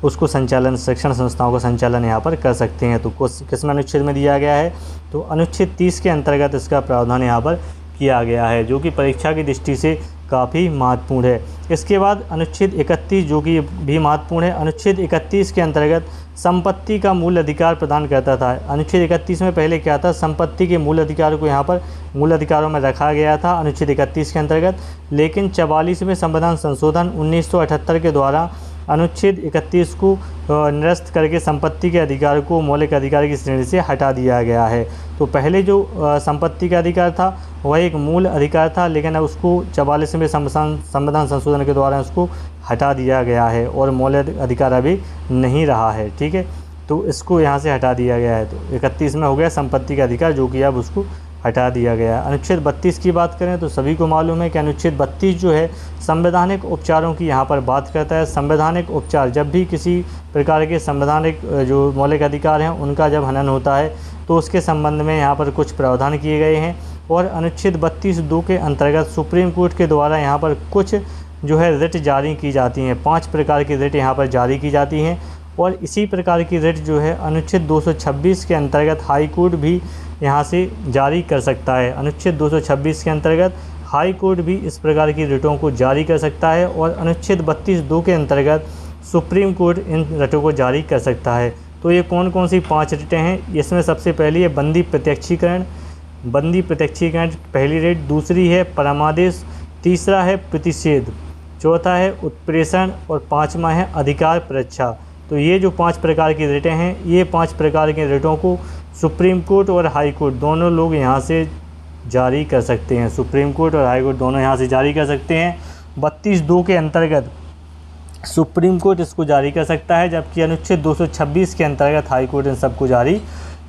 उसको संचालन, शिक्षण संस्थाओं का संचालन यहाँ पर कर सकते हैं। तो किस अनुच्छेद में दिया गया है, तो अनुच्छेद 30 के अंतर्गत इसका प्रावधान यहाँ पर किया गया है, जो कि परीक्षा की दृष्टि से काफ़ी महत्वपूर्ण है। इसके बाद अनुच्छेद 31 जो कि भी महत्वपूर्ण है। अनुच्छेद 31 के अंतर्गत संपत्ति का मूल अधिकार प्रदान करता था। अनुच्छेद 31 में पहले क्या था, संपत्ति के मूल अधिकार को यहाँ पर मूल अधिकारों में रखा गया था अनुच्छेद 31 के अंतर्गत। लेकिन 44वें संविधान संशोधन 1978 के द्वारा अनुच्छेद 31 को निरस्त करके संपत्ति के अधिकार को मौलिक अधिकार की श्रेणी से हटा दिया गया है। तो पहले जो संपत्ति का अधिकार था वह एक मूल अधिकार था, लेकिन अब उसको 44वें संविधान संशोधन के द्वारा उसको हटा दिया गया है और मौलिक अधिकार अभी नहीं रहा है। ठीक है, तो इसको यहाँ से हटा दिया गया है। तो 31 में हो गया संपत्ति का अधिकार, जो कि अब उसको हटा दिया गया है। अनुच्छेद 32 की बात करें तो सभी को मालूम है कि अनुच्छेद 32 जो है संवैधानिक उपचारों की यहाँ पर बात करता है। संवैधानिक उपचार, जब भी किसी प्रकार के संवैधानिक जो मौलिक अधिकार हैं उनका जब हनन होता है तो उसके संबंध में यहाँ पर कुछ प्रावधान किए गए हैं। और अनुच्छेद 32(2) के अंतर्गत सुप्रीम कोर्ट के द्वारा यहाँ पर कुछ जो है रिट जारी की जाती हैं। 5 प्रकार की रिट यहाँ पर जारी की जाती हैं। और इसी प्रकार की रिट जो है अनुच्छेद 226 के अंतर्गत हाई कोर्ट भी यहाँ से जारी कर सकता है। अनुच्छेद 226 के अंतर्गत हाई कोर्ट भी इस प्रकार की रिटों को जारी कर सकता है। और अनुच्छेद 32(2) के अंतर्गत सुप्रीम कोर्ट इन रिटों को जारी कर सकता है। तो ये कौन कौन सी 5 रिटें हैं, इसमें सबसे पहली है बंदी प्रत्यक्षीकरण। बंदी प्रत्यक्षीकरण पहली रिट, दूसरी है परमादेश, तीसरा है प्रतिषेध, चौथा है उत्प्रेषण और 5वां है अधिकार परीक्षा। तो ये जो 5 प्रकार की रिटें हैं, ये 5 प्रकार के रिटों को सुप्रीम कोर्ट और हाई कोर्ट दोनों लोग यहाँ से जारी कर सकते हैं। सुप्रीम कोर्ट और हाई कोर्ट दोनों यहाँ से जारी कर सकते हैं। 32(2) के अंतर्गत सुप्रीम कोर्ट इसको जारी कर सकता है, जबकि अनुच्छेद 226 के अंतर्गत हाई कोर्ट इन सबको जारी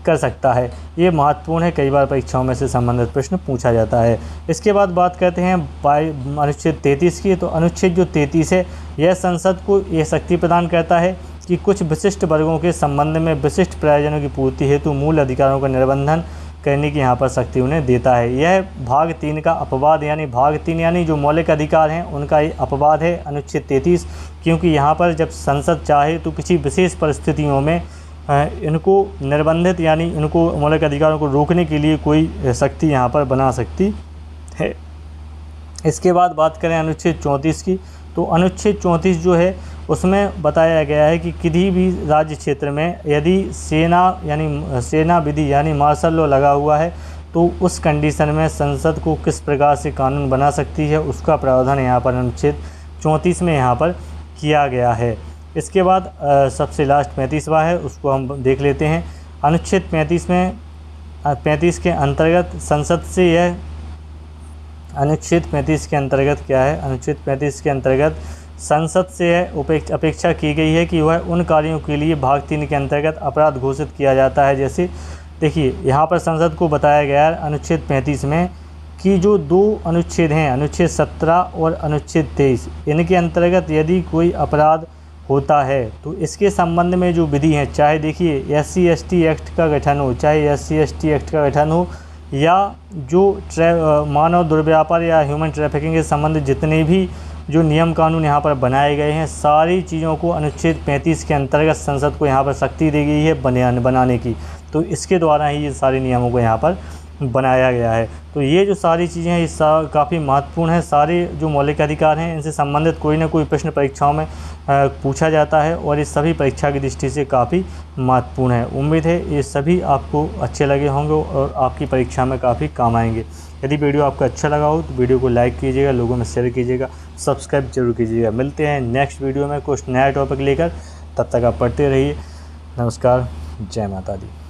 कर सकता है। ये महत्वपूर्ण है, कई बार परीक्षाओं में से संबंधित प्रश्न पूछा जाता है। इसके बाद बात करते हैं अनुच्छेद 33 की। तो अनुच्छेद जो 33 है यह संसद को यह शक्ति प्रदान करता है कि कुछ विशिष्ट वर्गों के संबंध में विशिष्ट प्रयोजनों की पूर्ति हेतु मूल अधिकारों का निर्बंधन करने की यहाँ पर शक्ति उन्हें देता है। यह भाग 3 का अपवाद, यानी भाग 3 यानी जो मौलिक अधिकार हैं उनका ये अपवाद है अनुच्छेद 33, क्योंकि यहाँ पर जब संसद चाहे तो किसी विशेष परिस्थितियों में इनको निर्बंधित यानी इनको मौलिक अधिकारों को रोकने के लिए कोई शक्ति यहाँ पर बना सकती है। इसके बाद बात करें अनुच्छेद 34 की। तो अनुच्छेद 34 जो है उसमें बताया गया है कि किसी भी राज्य क्षेत्र में यदि सेना विधि यानी मार्शल लॉ लगा हुआ है तो उस कंडीशन में संसद को किस प्रकार से कानून बना सकती है, उसका प्रावधान यहाँ पर अनुच्छेद 34 में यहाँ पर किया गया है। इसके बाद सबसे लास्ट 35वां है, उसको हम देख लेते हैं। अनुच्छेद 35 के अंतर्गत संसद से यह अनुच्छेद 35 के अंतर्गत क्या है, अनुच्छेद 35 के अंतर्गत संसद से यह अपेक्षा की गई है कि वह उन कार्यों के लिए भाग 3 के अंतर्गत अपराध घोषित किया जाता है। जैसे देखिए यहाँ पर संसद को बताया गया है अनुच्छेद 35 में कि जो 2 अनुच्छेद हैं, अनुच्छेद 17 और अनुच्छेद 23, इनके अंतर्गत यदि कोई अपराध होता है तो इसके संबंध में जो विधि है, चाहे देखिए SC/ST एक्ट का गठन हो, चाहे SC/ST एक्ट का गठन हो या जो मानव दुर्व्यापार या ह्यूमन ट्रैफिकिंग के संबंधित जितने भी जो नियम कानून यहाँ पर बनाए गए हैं, सारी चीज़ों को अनुच्छेद 35 के अंतर्गत संसद को यहाँ पर शक्ति दी गई है बनाने की। तो इसके द्वारा ही ये सारे नियमों को यहाँ पर बनाया गया है। तो ये जो सारी चीज़ें हैं ये काफ़ी महत्वपूर्ण है। सारे जो मौलिक अधिकार हैं इनसे संबंधित कोई ना कोई प्रश्न परीक्षाओं में पूछा जाता है और ये सभी परीक्षा की दृष्टि से काफ़ी महत्वपूर्ण है। उम्मीद है ये सभी आपको अच्छे लगे होंगे और आपकी परीक्षा में काफ़ी काम आएंगे। यदि वीडियो आपको अच्छा लगा हो तो वीडियो को लाइक कीजिएगा, लोगों में शेयर कीजिएगा, सब्सक्राइब जरूर कीजिएगा। मिलते हैं नेक्स्ट वीडियो में कुछ नया टॉपिक लेकर, तब तक आप पढ़ते रहिए। नमस्कार, जय माता दी।